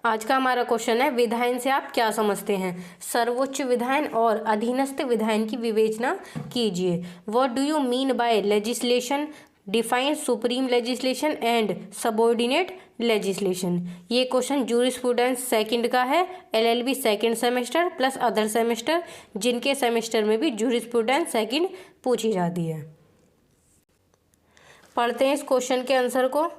आज का हमारा क्वेश्चन है, विधायन से आप क्या समझते हैं? सर्वोच्च विधायन और अधीनस्थ विधायन की विवेचना कीजिए। What do you mean by legislation? Define supreme legislation and subordinate legislation. ये क्वेश्चन जूरिस्प्रूडेंस सेकंड का है, LLB second semester plus other semester, जिनके सेमेस्टर में भी जूरिस्प्रूडेंस सेकंड पूछी जाती है। पढ़ते हैं इस क्वेश्चन के आंसर को।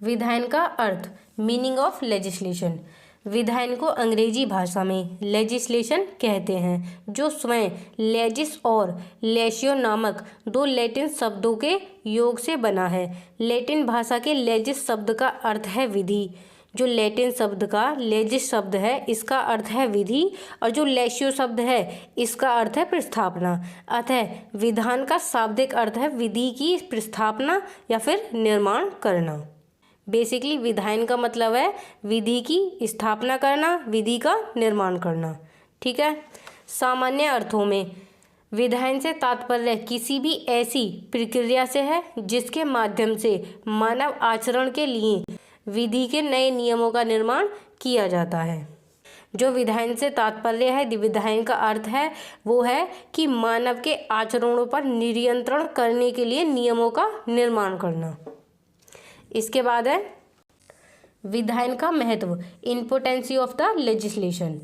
विधायन का अर्थ, मीनिंग ऑफ लेजिस्लेशन। विधायन को अंग्रेजी भाषा में लेजिस्लेशन कहते हैं, जो स्वयं लेजिस और लेशियो नामक दो लैटिन शब्दों के योग से बना है। लैटिन भाषा के लेजिस शब्द का अर्थ है विधि। जो लैटिन शब्द का लेजिस शब्द है, इसका अर्थ है विधि, और जो लेशियो शब्द है, इसका अर्थ है प्रस्थापना। अतः विधान का शाब्दिक अर्थ है विधि की प्रस्थापना या फिर निर्माण करना। बेसिकली विधायन का मतलब है विधि की स्थापना करना, विधि का निर्माण करना। ठीक है। सामान्य अर्थों में विधायन से तात्पर्य किसी भी ऐसी प्रक्रिया से है जिसके माध्यम से मानव आचरण के लिए विधि के नए नियमों का निर्माण किया जाता है। जो विधायन से तात्पर्य है, विधायन का अर्थ है वो है कि मानव के आचरणों पर नियंत्रण करने के लिए नियमों का निर्माण करना। इसके बाद है विधायन का महत्व, इम्पोर्टेंसी ऑफ द लेजिस्लेशन।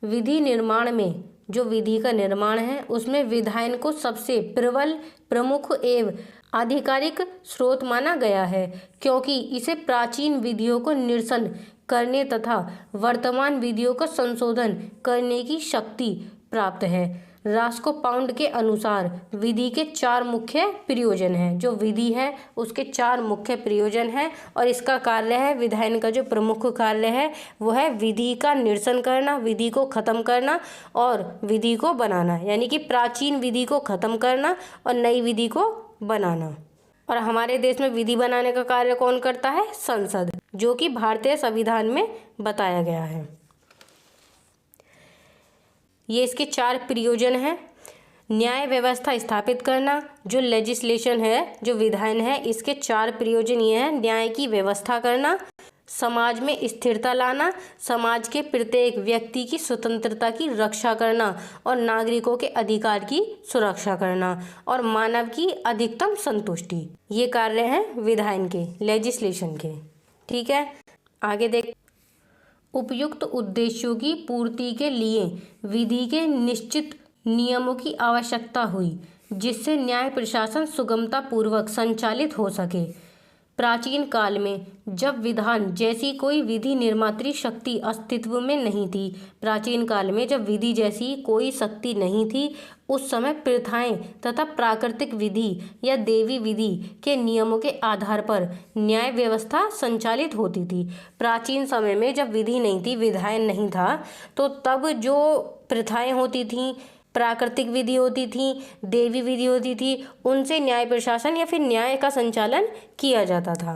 विधि निर्माण में जो विधि का निर्माण है, उसमें विधायन को सबसे प्रबल, प्रमुख एवं आधिकारिक स्रोत माना गया है, क्योंकि इसे प्राचीन विधियों को निरसन करने तथा वर्तमान विधियों का संशोधन करने की शक्ति प्राप्त है। रास्को पाउंड के अनुसार विधि के 4 मुख्य प्रयोजन हैं। जो विधि है उसके 4 मुख्य प्रयोजन हैं, और इसका कार्य है, विधायन का जो प्रमुख कार्य है वो है विधि का निरसन करना, विधि को खत्म करना और विधि को बनाना, यानी कि प्राचीन विधि को खत्म करना और नई विधि को बनाना। और हमारे देश में विधि बनाने का कार्य कौन करता है? संसद, जो कि भारतीय संविधान में बताया गया है। ये इसके 4 प्रयोजन हैं। न्याय व्यवस्था स्थापित करना, जो लेजिस्लेशन है, जो विधायन है, इसके 4 प्रयोजन ये हैं। न्याय की व्यवस्था करना, समाज में स्थिरता लाना, समाज के प्रत्येक व्यक्ति की स्वतंत्रता की रक्षा करना और नागरिकों के अधिकार की सुरक्षा करना, और मानव की अधिकतम संतुष्टि। ये कार्य हैं विधायन के, लेजिस्लेशन के। ठीक है, आगे देख। उपयुक्त उद्देश्यों की पूर्ति के लिए विधि के निश्चित नियमों की आवश्यकता हुई, जिससे न्याय प्रशासन सुगमता पूर्वक संचालित हो सके। प्राचीन काल में जब विधान जैसी कोई विधि निर्मात्री शक्ति अस्तित्व में नहीं थी, प्राचीन काल में जब विधि जैसी कोई शक्ति नहीं थी, उस समय प्रथाएं तथा प्राकृतिक विधि या देवी विधि के नियमों के आधार पर न्याय व्यवस्था संचालित होती थी। प्राचीन समय में जब विधि नहीं थी, विधायन नहीं था, तो तब जो प्रथाएं होती थीं, प्राकृतिक विधि होती थी, देवी विधि होती थी, उनसे न्याय प्रशासन या फिर न्याय का संचालन किया जाता था।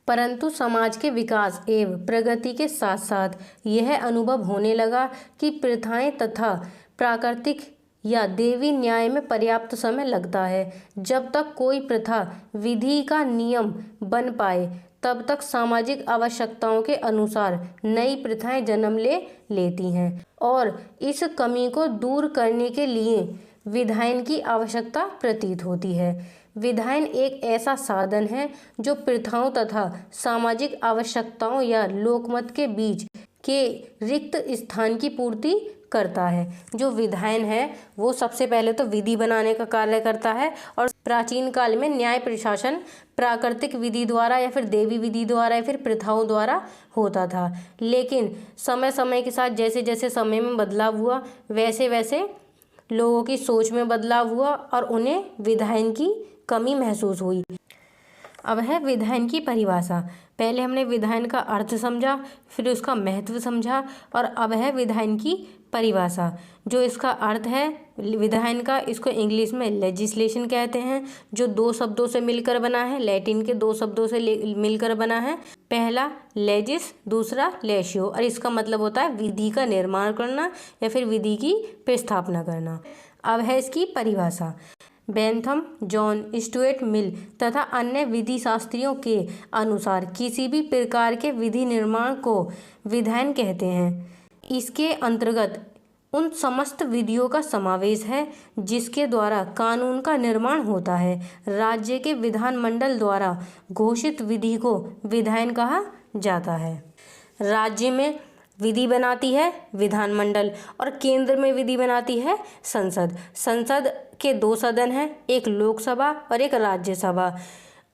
परंतु समाज के विकास एवं प्रगति के साथ साथ यह अनुभव होने लगा कि प्रथाएं तथा प्राकृतिक या देवी न्याय में पर्याप्त समय लगता है। जब तक कोई प्रथा विधि का नियम बन पाए, तब तक सामाजिक आवश्यकताओं के अनुसार नई प्रथाएं जन्म लेती हैं, और इस कमी को दूर करने के लिए विधायन की आवश्यकता प्रतीत होती है। विधायन एक ऐसा साधन है जो प्रथाओं तथा सामाजिक आवश्यकताओं या लोकमत के बीच के रिक्त स्थान की पूर्ति करता है। जो विधायन है वो सबसे पहले तो विधि बनाने का कार्य करता है, और प्राचीन काल में न्याय प्रशासन प्राकृतिक विधि द्वारा या फिर देवी विधि द्वारा या फिर प्रथाओं द्वारा होता था। लेकिन समय समय के साथ जैसे जैसे समय में बदलाव हुआ, वैसे वैसे लोगों की सोच में बदलाव हुआ और उन्हें विधायन की कमी महसूस हुई। अब है विधायन की परिभाषा। पहले हमने विधायन का अर्थ समझा, फिर उसका महत्व समझा, और अब है विधायन की परिभाषा। जो इसका अर्थ है विधायन का, इसको इंग्लिश में लेजिस्लेशन कहते हैं, जो 2 शब्दों से मिलकर बना है, लैटिन के 2 शब्दों से मिलकर बना है। पहला लेजिस, दूसरा लेशियो, और इसका मतलब होता है विधि का निर्माण करना या फिर विधि की प्रस्थापना करना। अब है इसकी परिभाषा। बेंथम, जॉन स्टुअर्ट मिल तथा अन्य विधि शास्त्रियों के अनुसार किसी भी प्रकार के विधि निर्माण को विधायन कहते हैं। इसके अंतर्गत उन समस्त विधियों का समावेश है जिसके द्वारा कानून का निर्माण होता है। राज्य के विधानमंडल द्वारा घोषित विधि को विधायन कहा जाता है। राज्य में विधि बनाती है विधानमंडल और केंद्र में विधि बनाती है संसद। संसद के 2 सदन हैं, एक लोकसभा और एक राज्यसभा।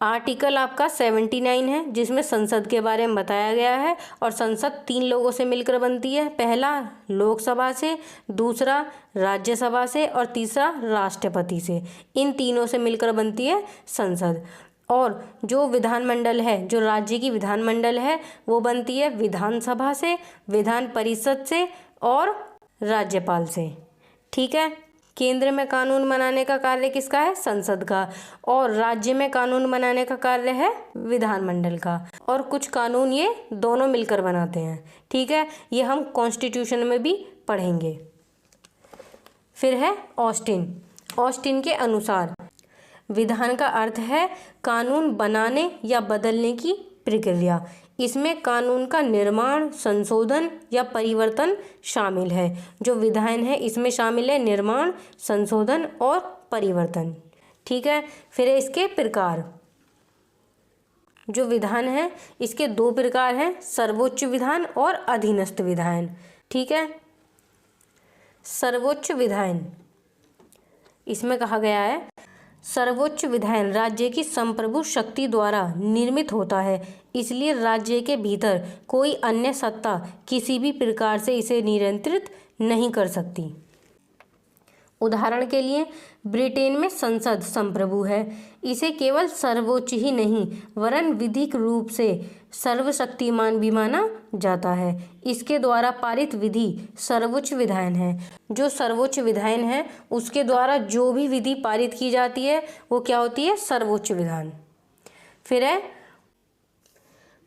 आर्टिकल आपका 79 है जिसमें संसद के बारे में बताया गया है और संसद 3 लोगों से मिलकर बनती है। पहला लोकसभा से, दूसरा राज्यसभा से और तीसरा राष्ट्रपति से। इन तीनों से मिलकर बनती है संसद। और जो विधानमंडल है, जो राज्य की विधानमंडल है, वो बनती है विधानसभा से, विधान परिषद से और राज्यपाल से। ठीक है। केंद्र में कानून बनाने का कार्य किसका है? संसद का। और राज्य में कानून बनाने का कार्य है विधानमंडल का। और कुछ कानून ये दोनों मिलकर बनाते हैं। ठीक है, ये हम कॉन्स्टिट्यूशन में भी पढ़ेंगे। फिर है ऑस्टिन। ऑस्टिन के अनुसार विधान का अर्थ है कानून बनाने या बदलने की प्रक्रिया। इसमें कानून का निर्माण, संशोधन या परिवर्तन शामिल है। जो विधायन है इसमें शामिल है निर्माण, संशोधन और परिवर्तन। ठीक है। फिर है इसके प्रकार। जो विधान है इसके 2 प्रकार हैं, सर्वोच्च विधान और अधीनस्थ विधान। ठीक है। सर्वोच्च विधान, इसमें कहा गया है सर्वोच्च विधायन राज्य की संप्रभु शक्ति द्वारा निर्मित होता है, इसलिए राज्य के भीतर कोई अन्य सत्ता किसी भी प्रकार से इसे नियंत्रित नहीं कर सकती। उदाहरण के लिए ब्रिटेन में संसद संप्रभु है। इसे केवल सर्वोच्च ही नहीं वरन विधिक रूप से सर्वशक्तिमान भी माना जाता है। इसके द्वारा पारित विधि सर्वोच्च विधायन है। जो सर्वोच्च विधायन है उसके द्वारा जो भी विधि पारित की जाती है वो क्या होती है? सर्वोच्च विधान। फिर है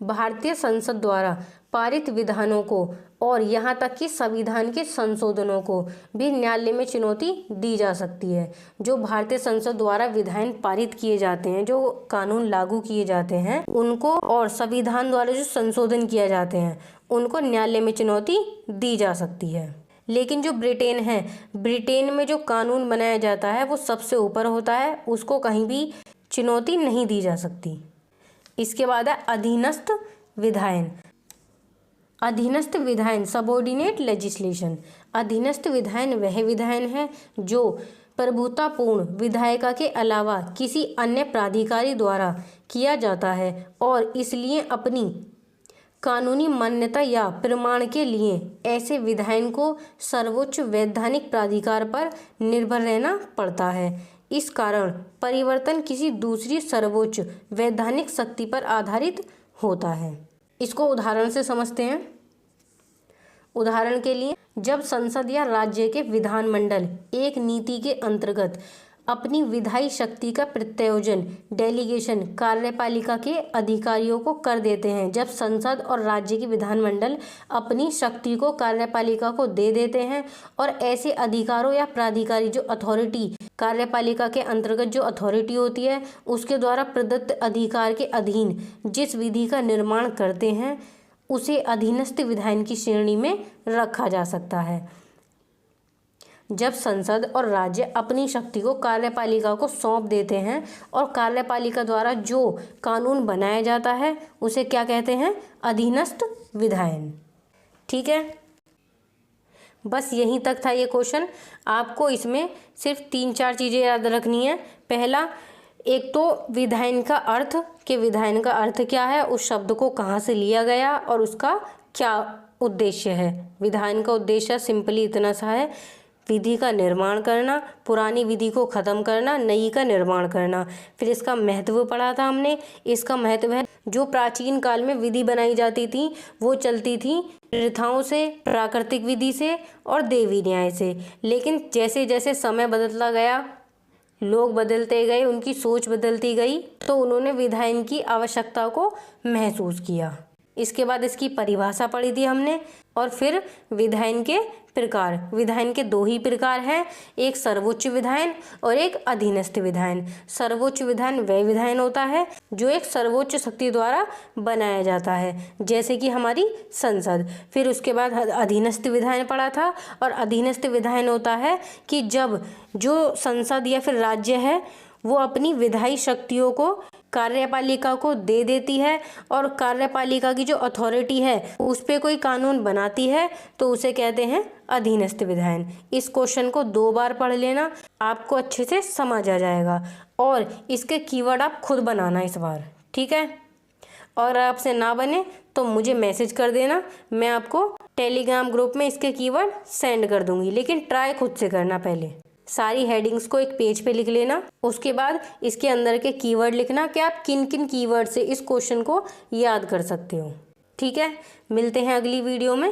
भारतीय संसद द्वारा पारित विधानों को और यहाँ तक कि संविधान के संशोधनों को भी न्यायालय में चुनौती दी जा सकती है। जो भारतीय संसद द्वारा विधायन पारित किए जाते हैं, जो कानून लागू किए जाते हैं उनको, और संविधान द्वारा जो संशोधन किए जाते हैं उनको न्यायालय में चुनौती दी जा सकती है। लेकिन जो ब्रिटेन है, ब्रिटेन में जो कानून बनाया जाता है वो सबसे ऊपर होता है, उसको कहीं भी चुनौती नहीं दी जा सकती। इसके बाद है अधीनस्थ विधायन। अधीनस्थ विधायन सबऑर्डिनेट लेजिस्लेशन। अधीनस्थ विधायन वह विधायन है जो प्रभुतापूर्ण विधायिका के अलावा किसी अन्य प्राधिकारी द्वारा किया जाता है और इसलिए अपनी कानूनी मान्यता या प्रमाण के लिए ऐसे विधायन को सर्वोच्च वैधानिक प्राधिकार पर निर्भर रहना पड़ता है। इस कारण परिवर्तन किसी दूसरी सर्वोच्च वैधानिक शक्ति पर आधारित होता है। इसको उदाहरण से समझते हैं। उदाहरण के लिए जब संसद या राज्य के विधानमंडल एक नीति के अंतर्गत अपनी विधायी शक्ति का प्रत्यायोजन डेलीगेशन कार्यपालिका के अधिकारियों को कर देते हैं, जब संसद और राज्य के विधानमंडल अपनी शक्ति को कार्यपालिका को दे देते हैं और ऐसे अधिकारों या प्राधिकारी जो अथॉरिटी कार्यपालिका के अंतर्गत जो अथॉरिटी होती है उसके द्वारा प्रदत्त अधिकार के अधीन जिस विधि का निर्माण करते हैं उसे अधीनस्थ विधायन की श्रेणी में रखा जा सकता है। जब संसद और राज्य अपनी शक्ति को कार्यपालिका को सौंप देते हैं और कार्यपालिका द्वारा जो कानून बनाया जाता है उसे क्या कहते हैं? अधीनस्थ विधायन। ठीक है, बस यहीं तक था ये क्वेश्चन। आपको इसमें सिर्फ 3-4 चीज़ें याद रखनी है। पहला, एक तो विधायन का अर्थ, कि विधायन का अर्थ क्या है, उस शब्द को कहाँ से लिया गया और उसका क्या उद्देश्य है। विधायन का उद्देश्य सिंपली इतना सा है, विधि का निर्माण करना, पुरानी विधि को ख़त्म करना, नई का निर्माण करना। फिर इसका महत्व पढ़ा था हमने। इसका महत्व है जो प्राचीन काल में विधि बनाई जाती थी वो चलती थी प्रथाओं से, प्राकृतिक विधि से और देवी न्याय से। लेकिन जैसे जैसे समय बदलता गया, लोग बदलते गए, उनकी सोच बदलती गई, तो उन्होंने विधायन की आवश्यकता को महसूस किया। इसके बाद इसकी परिभाषा पढ़ी थी हमने और फिर विधायन के प्रकार। विधायन के दो ही प्रकार हैं, एक सर्वोच्च विधायन और एक अधीनस्थ विधायन। सर्वोच्च विधायन वह विधायन होता है जो एक सर्वोच्च शक्ति द्वारा बनाया जाता है, जैसे कि हमारी संसद। फिर उसके बाद अधीनस्थ विधायन पढ़ा था, और अधीनस्थ विधायन होता है कि जब जो संसद या फिर राज्य है वो अपनी विधायी शक्तियों को कार्यपालिका को दे देती है, और कार्यपालिका की जो अथॉरिटी है उस पे कोई कानून बनाती है, तो उसे कहते हैं अधीनस्थ विधायन। इस क्वेश्चन को 2 बार पढ़ लेना, आपको अच्छे से समझ आ जाएगा, और इसके कीवर्ड आप खुद बनाना इस बार, ठीक है। और आपसे ना बने तो मुझे मैसेज कर देना, मैं आपको टेलीग्राम ग्रुप में इसके कीवर्ड सेंड कर दूंगी, लेकिन ट्राई खुद से करना। पहले सारी हेडिंग्स को एक पेज पे लिख लेना, उसके बाद इसके अंदर के कीवर्ड लिखना कि आप किन किन कीवर्ड से इस क्वेश्चन को याद कर सकते हो, ठीक है। मिलते हैं अगली वीडियो में।